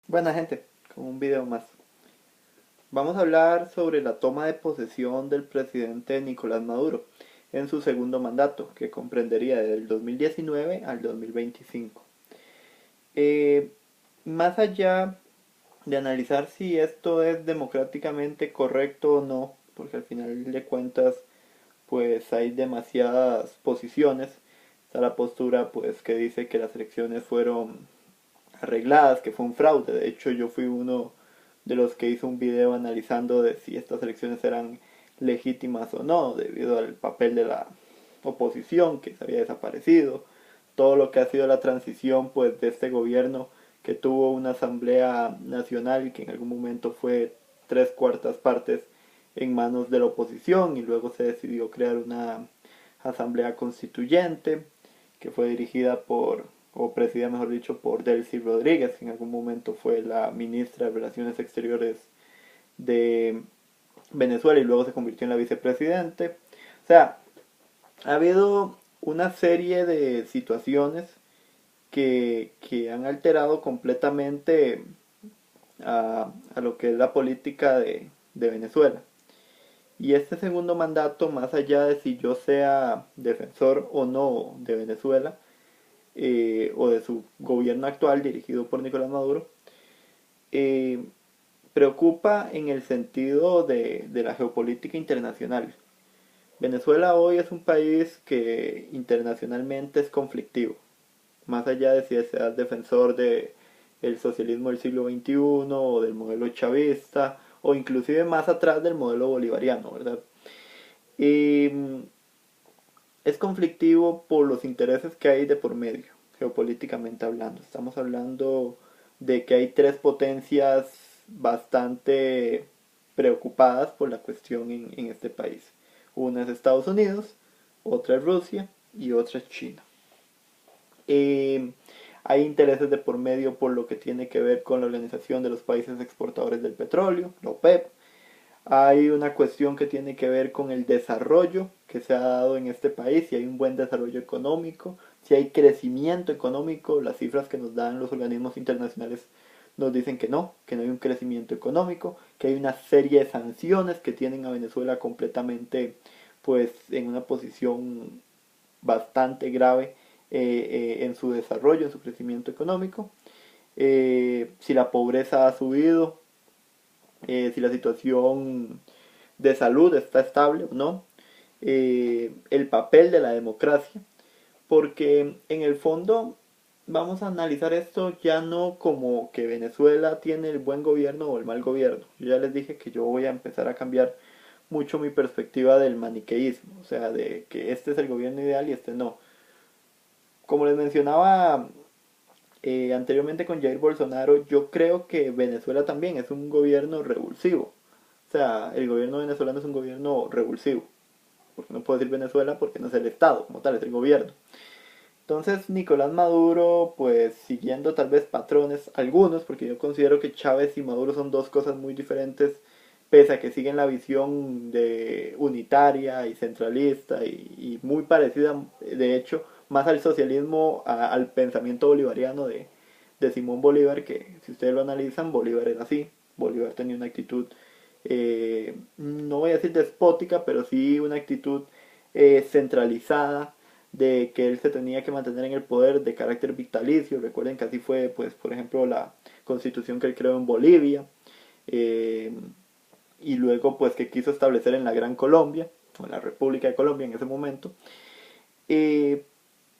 Buena gente, con un video más. Vamos a hablar sobre la toma de posesión del presidente Nicolás Maduro en su segundo mandato, que comprendería del 2019 al 2025. Eh, Más allá de analizar si esto es democráticamente correcto o no, porque al final de cuentas pues hay demasiadas posiciones. Está la postura pues que dice que las elecciones fueron arregladas, que fue un fraude. De hecho, yo fui uno de los que hizo un video analizando de si estas elecciones eran legítimas o no, debido al papel de la oposición que se había desaparecido, todo lo que ha sido la transición pues de este gobierno que tuvo una asamblea nacional que en algún momento fue tres cuartas partes en manos de la oposición y luego se decidió crear una asamblea constituyente que fue dirigida por, o presidida mejor dicho, por Delcy Rodríguez, que en algún momento fue la ministra de Relaciones Exteriores de Venezuela y luego se convirtió en la vicepresidente. O sea, ha habido una serie de situaciones que han alterado completamente a lo que es la política de Venezuela. Y este segundo mandato, más allá de si yo sea defensor o no de Venezuela, o de su gobierno actual dirigido por Nicolás Maduro, eh, preocupa en el sentido de la geopolítica internacional. Venezuela hoy es un país que internacionalmente es conflictivo, más allá de si seas defensor de el socialismo del siglo XXI o del modelo chavista o inclusive más atrás del modelo bolivariano, ¿verdad? Y es conflictivo por los intereses que hay de por medio, geopolíticamente hablando. Estamos hablando de que hay tres potencias bastante preocupadas por la cuestión en este país. Una es Estados Unidos, otra es Rusia y otra es China. Eh, Hay intereses de por medio por lo que tiene que ver con la Organización de los Países Exportadores del Petróleo, la OPEP. Hay una cuestión que tiene que ver con el desarrollo que se ha dado en este país, si hay un buen desarrollo económico, si hay crecimiento económico. Las cifras que nos dan los organismos internacionales nos dicen que no hay un crecimiento económico, que hay una serie de sanciones que tienen a Venezuela completamente pues en una posición bastante grave en su desarrollo, en su crecimiento económico. Si la pobreza ha subido, si la situación de salud está estable o no, el papel de la democracia, porque en el fondo vamos a analizar esto ya no como que Venezuela tiene el buen gobierno o el mal gobierno. Yo ya les dije que yo voy a empezar a cambiar mucho mi perspectiva del maniqueísmo, o sea, de que este es el gobierno ideal y este no. Como les mencionaba anteriormente con Jair Bolsonaro, yo creo que Venezuela también es un gobierno revulsivo. O sea, el gobierno venezolano es un gobierno revulsivo. Porque no puedo decir Venezuela porque no es el Estado como tal, es el gobierno. Entonces Nicolás Maduro, pues siguiendo tal vez patrones, algunos, porque yo considero que Chávez y Maduro son dos cosas muy diferentes, pese a que siguen la visión de unitaria y centralista y muy parecida, de hecho, más al socialismo, al pensamiento bolivariano de Simón Bolívar, que si ustedes lo analizan, Bolívar era así. Bolívar tenía una actitud, no voy a decir despótica, pero sí una actitud centralizada, de que él se tenía que mantener en el poder de carácter vitalicio. Recuerden que así fue, pues, por ejemplo, la constitución que él creó en Bolivia, eh, y luego, pues, que quiso establecer en la Gran Colombia, o en la República de Colombia en ese momento. Eh,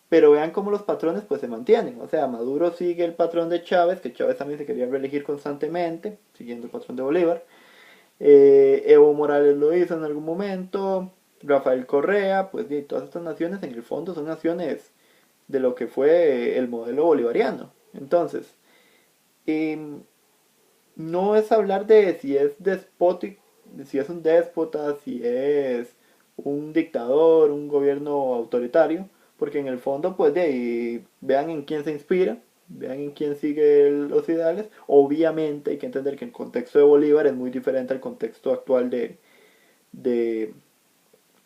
pero vean cómo los patrones pues se mantienen. O sea, Maduro sigue el patrón de Chávez, que Chávez también se quería reelegir constantemente, siguiendo el patrón de Bolívar. Evo Morales lo hizo en algún momento. Rafael Correa, pues y todas estas naciones en el fondo son naciones de lo que fue el modelo bolivariano. Entonces, eh, no es hablar de si es despótico, si es un déspota, si es un dictador, un gobierno autoritario, porque en el fondo, pues de ahí, vean en quién se inspira, vean en quién sigue los ideales. Obviamente hay que entender que el contexto de Bolívar es muy diferente al contexto actual de, de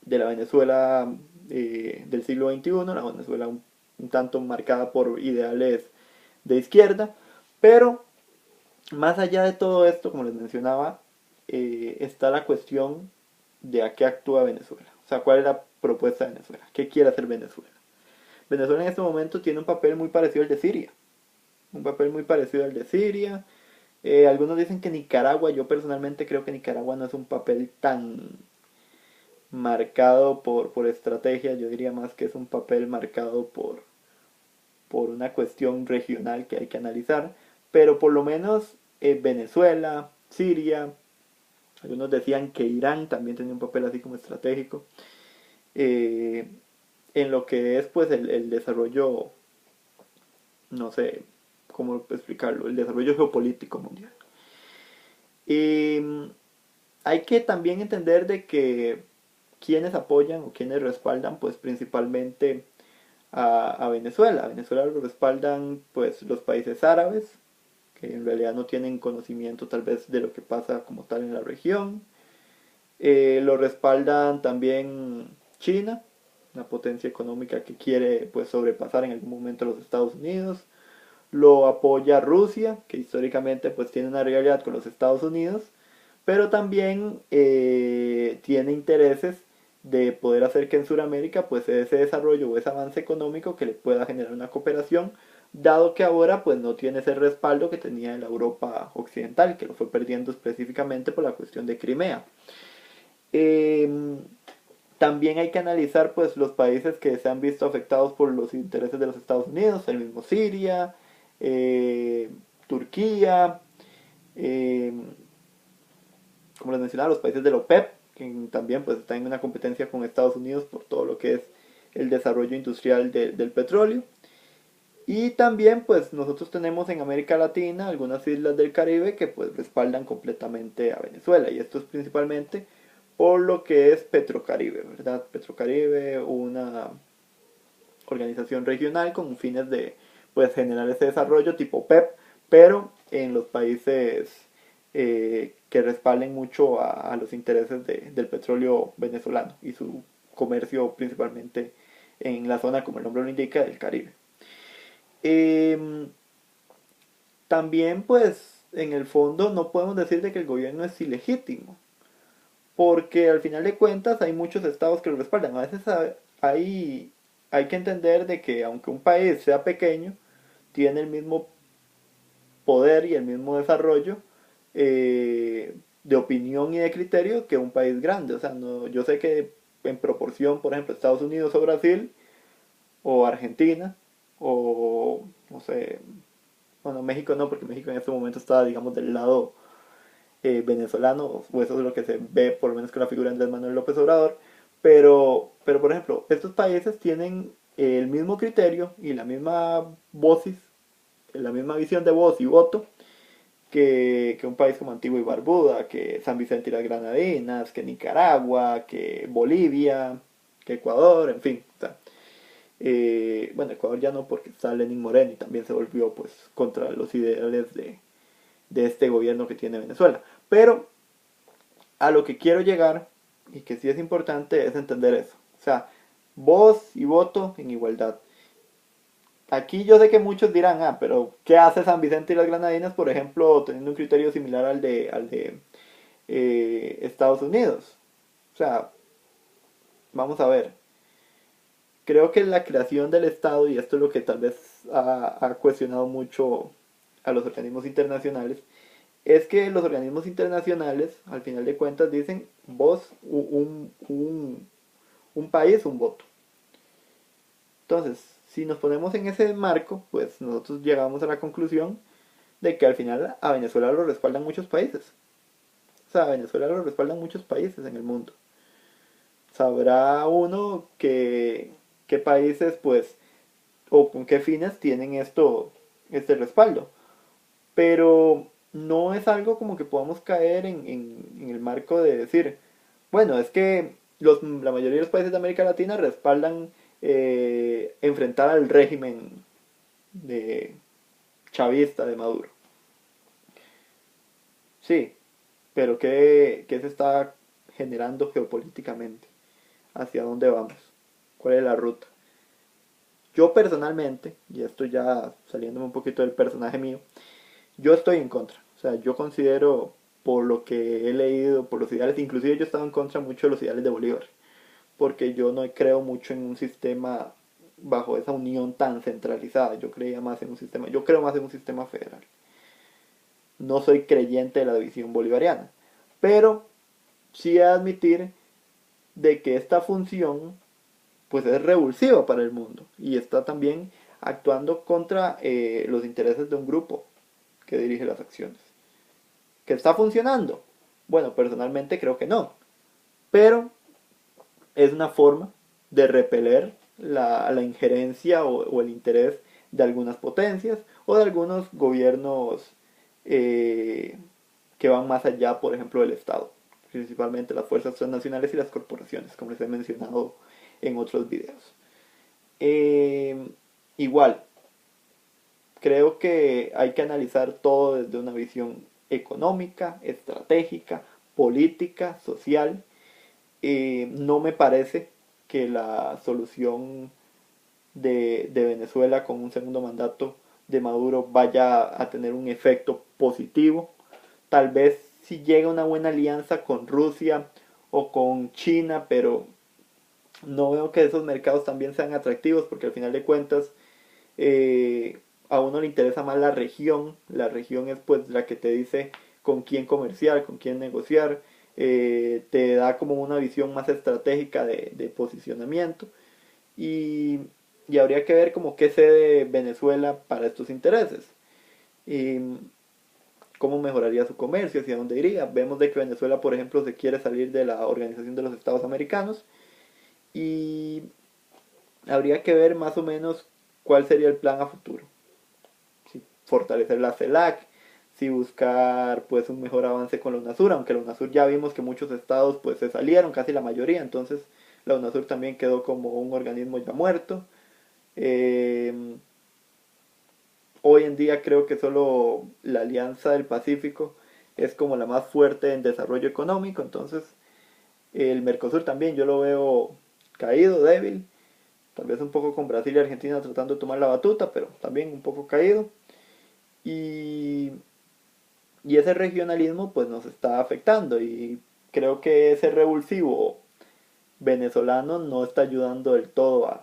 la Venezuela del siglo XXI, la Venezuela un tanto marcada por ideales de izquierda, pero Más allá de todo esto, como les mencionaba, está la cuestión de a qué actúa Venezuela. O sea, cuál es la propuesta de Venezuela, qué quiere hacer Venezuela. Venezuela en este momento tiene un papel muy parecido al de Siria. Un papel muy parecido al de Siria. Algunos dicen que Nicaragua, yo personalmente creo que Nicaragua no es un papel tan marcado por estrategia, yo diría más que es un papel marcado por una cuestión regional que hay que analizar, pero por lo menos Venezuela, Siria, algunos decían que Irán también tenía un papel así como estratégico, eh, en lo que es pues el desarrollo, no sé cómo explicarlo, el desarrollo geopolítico mundial. Y hay que también entender de que quienes apoyan o quienes respaldan pues principalmente a Venezuela. A Venezuela lo respaldan pues los países árabes, que en realidad no tienen conocimiento tal vez de lo que pasa como tal en la región. Lo respaldan también China, una potencia económica que quiere pues sobrepasar en algún momento a los Estados Unidos. Lo apoya Rusia, que históricamente pues tiene una rivalidad con los Estados Unidos, pero también tiene intereses de poder hacer que en Sudamérica pues ese desarrollo o ese avance económico que le pueda generar una cooperación, dado que ahora pues no tiene ese respaldo que tenía en la Europa occidental, que lo fue perdiendo específicamente por la cuestión de Crimea. Eh, También hay que analizar pues los países que se han visto afectados por los intereses de los Estados Unidos, el mismo Siria, eh, Turquía, eh, como les mencionaba, los países de la OPEP, que también pues están en una competencia con Estados Unidos por todo lo que es el desarrollo industrial del petróleo. Y también pues nosotros tenemos en América Latina algunas islas del Caribe que pues respaldan completamente a Venezuela, y esto es principalmente por lo que es Petrocaribe, ¿verdad? Petrocaribe, una organización regional con fines de pues generar ese desarrollo tipo PEP, pero en los países que respalden mucho a los intereses del petróleo venezolano y su comercio principalmente en la zona, como el nombre lo indica, del Caribe. Eh, También pues en el fondo no podemos decir de que el gobierno es ilegítimo, porque al final de cuentas hay muchos estados que lo respaldan. A veces hay que entender de que aunque un país sea pequeño, tiene el mismo poder y el mismo desarrollo de opinión y de criterio que un país grande. O sea, no, yo sé que en proporción, por ejemplo, Estados Unidos o Brasil, o Argentina, o no sé, bueno, México no, porque México en este momento está, digamos, del lado venezolano, o eso es lo que se ve por lo menos con la figura de Andrés Manuel López Obrador, pero por ejemplo, estos países tienen el mismo criterio y la misma vocis, la misma visión de voz y voto que un país como Antigua y Barbuda, que San Vicente y las Granadinas, que Nicaragua, que Bolivia, que Ecuador, en fin. O sea, bueno, Ecuador ya no porque está Lenín Moreno y también se volvió pues contra los ideales de este gobierno que tiene Venezuela. Pero a lo que quiero llegar, y que sí es importante, es entender eso. O sea, voz y voto en igualdad. Aquí yo sé que muchos dirán, ah, pero ¿qué hace San Vicente y las Granadinas, por ejemplo, teniendo un criterio similar al de Estados Unidos? O sea, vamos a ver. Creo que la creación del Estado, y esto es lo que tal vez ha cuestionado mucho a los organismos internacionales, es que los organismos internacionales, al final de cuentas, dicen vos, un país, un voto. Entonces, si nos ponemos en ese marco, pues nosotros llegamos a la conclusión de que al final a Venezuela lo respaldan muchos países. O sea, a Venezuela lo respaldan muchos países en el mundo. Sabrá uno que qué países, pues, o con qué fines tienen este respaldo. Pero no es algo como que podamos caer en el marco de decir, bueno, es que la mayoría de los países de América Latina respaldan enfrentar al régimen de chavista de Maduro. Sí, pero ¿qué se está generando geopolíticamente? ¿Hacia dónde vamos? ¿Cuál es la ruta? Yo personalmente, y esto ya saliéndome un poquito del personaje mío, yo estoy en contra. O sea, yo considero, por lo que he leído, por los ideales, inclusive yo estaba en contra mucho de los ideales de Bolívar, porque yo no creo mucho en un sistema bajo esa unión tan centralizada. Yo creía más en un sistema, yo creo más en un sistema federal. No soy creyente de la división bolivariana, pero sí he de admitir de que esta función pues es revulsiva para el mundo y está también actuando contra los intereses de un grupo que dirige las acciones. ¿Que está funcionando? Bueno, personalmente creo que no, pero es una forma de repeler la injerencia o el interés de algunas potencias o de algunos gobiernos eh, que van más allá, por ejemplo, del Estado, principalmente las fuerzas transnacionales y las corporaciones, como les he mencionado en otros videos. Eh, Igual, creo que hay que analizar todo desde una visión económica, estratégica, política, social. No me parece que la solución de Venezuela con un segundo mandato de Maduro vaya a tener un efecto positivo. Tal vez si llega una buena alianza con Rusia o con China, pero no veo que esos mercados también sean atractivos porque al final de cuentas eh, a uno le interesa más la región es pues la que te dice con quién comerciar, con quién negociar, te da como una visión más estratégica de posicionamiento y, y habría que ver como qué cede Venezuela para estos intereses y cómo mejoraría su comercio, hacia dónde iría. Vemos de que Venezuela, por ejemplo, se quiere salir de la Organización de los Estados Americanos y habría que ver más o menos cuál sería el plan a futuro. Si fortalecer la CELAC, si buscar pues un mejor avance con la UNASUR, aunque la UNASUR ya vimos que muchos estados pues se salieron, casi la mayoría, entonces la UNASUR también quedó como un organismo ya muerto. Eh, Hoy en día creo que solo la Alianza del Pacífico es como la más fuerte en desarrollo económico, entonces el Mercosur también yo lo veo caído, débil, tal vez un poco con Brasil y Argentina tratando de tomar la batuta, pero también un poco caído. Y, y ese regionalismo pues nos está afectando y creo que ese revulsivo venezolano no está ayudando del todo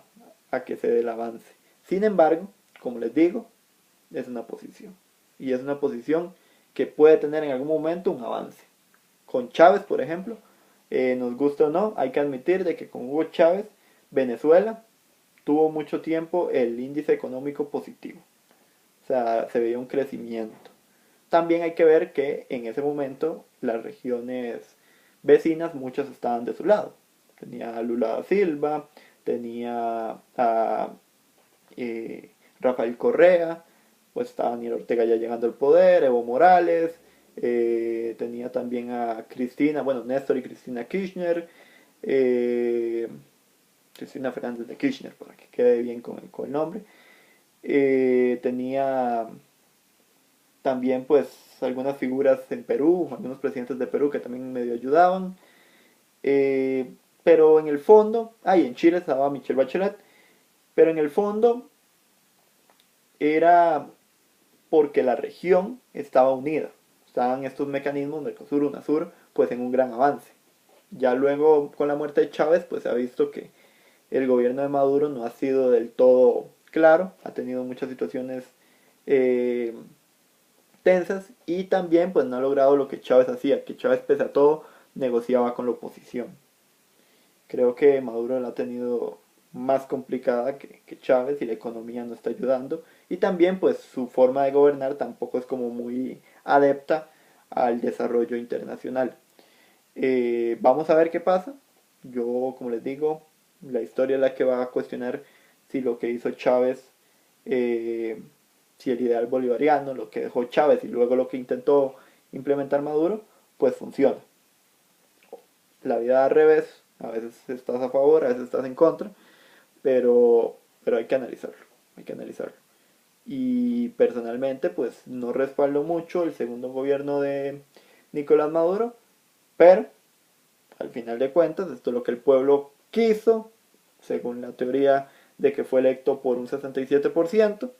a que se dé el avance. Sin embargo, como les digo, es una posición. Y es una posición que puede tener en algún momento un avance. Con Chávez, por ejemplo, nos gusta o no, hay que admitir de que con Hugo Chávez, Venezuela tuvo mucho tiempo el índice económico positivo. O sea, se veía un crecimiento. También hay que ver que en ese momento las regiones vecinas, muchas estaban de su lado. Tenía a Lula da Silva, tenía a Rafael Correa, pues estaba Daniel Ortega ya llegando al poder, Evo Morales, tenía también a Cristina, bueno, Néstor y Cristina Kirchner, eh, Cristina Fernández de Kirchner, para que quede bien con el nombre. Tenía también pues algunas figuras en Perú, algunos presidentes de Perú que también medio ayudaban. Pero en el fondo, en Chile estaba Michelle Bachelet, pero en el fondo era porque la región estaba unida. Estaban estos mecanismos, Mercosur, UNASUR, pues en un gran avance. Ya luego, con la muerte de Chávez, pues se ha visto que el gobierno de Maduro no ha sido del todo claro, ha tenido muchas situaciones eh, tensas y también pues no ha logrado lo que Chávez hacía, que Chávez pese a todo negociaba con la oposición. Creo que Maduro la ha tenido más complicada que Chávez y la economía no está ayudando. Y también pues su forma de gobernar tampoco es como muy adepta al desarrollo internacional. Vamos a ver qué pasa. Yo, como les digo, la historia es la que va a cuestionar si lo que hizo Chávez, eh, si el ideal bolivariano, lo que dejó Chávez y luego lo que intentó implementar Maduro, pues funciona. La vida al revés, a veces estás a favor, a veces estás en contra, pero hay que analizarlo, hay que analizarlo. Y personalmente pues no respaldo mucho el segundo gobierno de Nicolás Maduro, pero al final de cuentas esto es lo que el pueblo quiso, según la teoría de que fue electo por un 67%,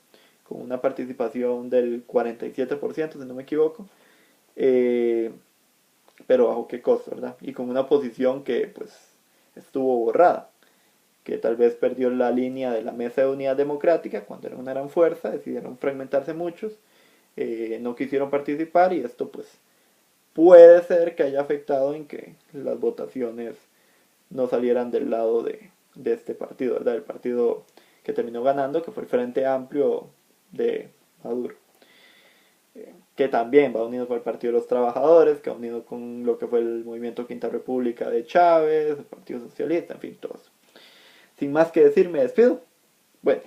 con una participación del 47%, si no me equivoco. eh, pero bajo qué costo, ¿verdad? Y con una posición que pues estuvo borrada, que tal vez perdió la línea de la Mesa de Unidad Democrática cuando era una gran fuerza, decidieron fragmentarse muchos, no quisieron participar y esto pues puede ser que haya afectado en que las votaciones no salieran del lado de este partido, ¿verdad? El partido que terminó ganando, que fue el Frente Amplio de Maduro, que también va unido con el Partido de los Trabajadores, que va unido con lo que fue el movimiento Quinta República de Chávez, el Partido Socialista, en fin, todo eso. Sin más que decir, me despido. Bueno.